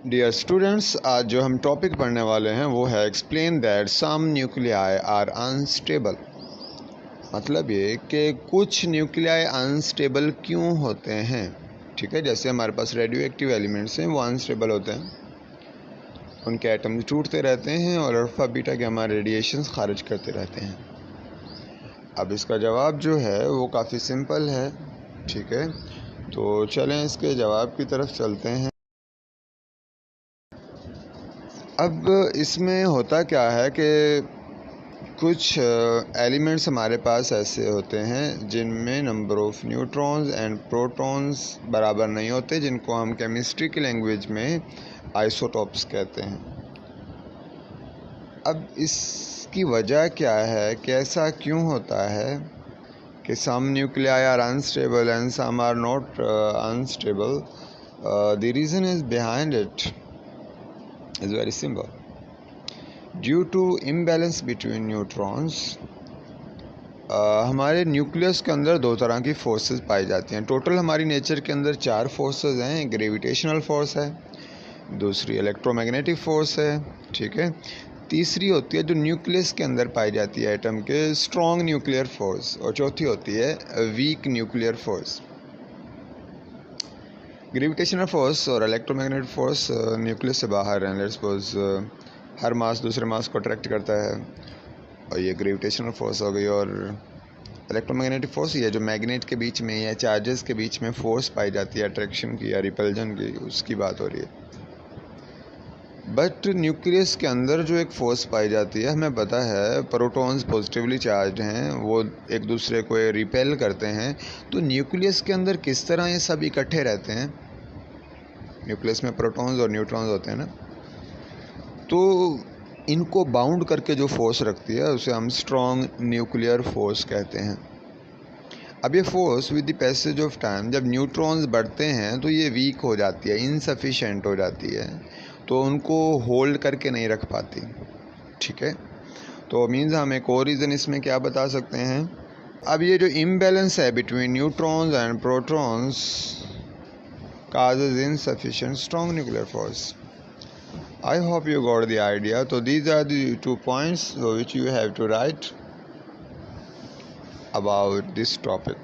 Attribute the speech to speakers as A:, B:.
A: Dear students, आज जो हम टॉपिक पढ़ने वाले हैं वो है explain that some nuclei are unstable. मतलब ये कि कुछ न्यूक्लियाई अनस्टेबल क्यों होते हैं। ठीक है, जैसे हमारे पास रेडियो एक्टिव एलिमेंट्स हैं वो अनस्टेबल होते हैं, उनके एटम्स टूटते रहते हैं और अल्फा बीटा गामा रेडिएशंस खारिज करते रहते हैं। अब इसका जवाब जो है वो काफ़ी सिंपल है। ठीक है, तो चलें इसके जवाब की तरफ चलते हैं। अब इसमें होता क्या है कि कुछ एलिमेंट्स हमारे पास ऐसे होते हैं जिनमें number of neutrons and protons बराबर नहीं होते, जिनको हम केमिस्ट्री की लैंग्वेज में आइसोटॉप्स कहते हैं। अब इसकी वजह क्या है कि ऐसा क्यों होता है कि some nuclei are unstable and some are not unstable. The reason is behind it is very simple. Due to imbalance between neutrons, हमारे न्यूक्लियस के अंदर दो तरह की फोर्सेस पाई जाती हैं। टोटल हमारी नेचर के अंदर 4 फोर्सेस हैं। एक ग्रेविटेशनल फोर्स है, दूसरी इलेक्ट्रोमैग्नेटिक फोर्स है, ठीक है, तीसरी होती है जो न्यूक्लियस के अंदर पाई जाती है एटम के, स्ट्रॉन्ग न्यूक्लियर फोर्स, और चौथी होती है weak nuclear force. Gravitational force और इलेक्ट्रोमैग्नेटिक फोर्स न्यूक्लियस से बाहर हैं। लेट्स सपोज हर मास दूसरे मास को अट्रैक्ट करता है, और ये ग्रेविटेशनल फोर्स हो गई। और इलेक्ट्रोमैग्नेटिक फोर्स ये जो मैग्नेट के बीच में या चार्जेस के बीच में फोर्स पाई जाती है अट्रैक्शन की या रिपल्जन की, उसकी बात हो रही है। बट न्यूक्लियस के अंदर जो एक फोर्स पाई जाती है, हमें पता है प्रोटॉन्स पॉजिटिवली चार्ज हैं, वो एक दूसरे को रिपेल करते हैं। तो न्यूक्लियस के अंदर किस तरह ये सब इकट्ठे रहते हैं, न्यूक्लियस में प्रोटॉन्स और न्यूट्रॉन्स होते हैं ना, तो इनको बाउंड करके जो फोर्स रखती है उसे हम स्ट्रॉन्ग न्यूक्लियर फोर्स कहते हैं। अब ये force with the passage of time जब न्यूट्रॉन्स बढ़ते हैं तो ये वीक हो जाती है, इनसफिशेंट हो जाती है, तो उनको होल्ड करके नहीं रख पाती। ठीक है, तो मीन्स हम एक और रीज़न इसमें क्या बता सकते हैं। अब ये जो इम्बैलेंस है between neutrons and protons causes insufficient strong nuclear force. I hope you got the idea. So these are the 2 points which you have to write about this topic.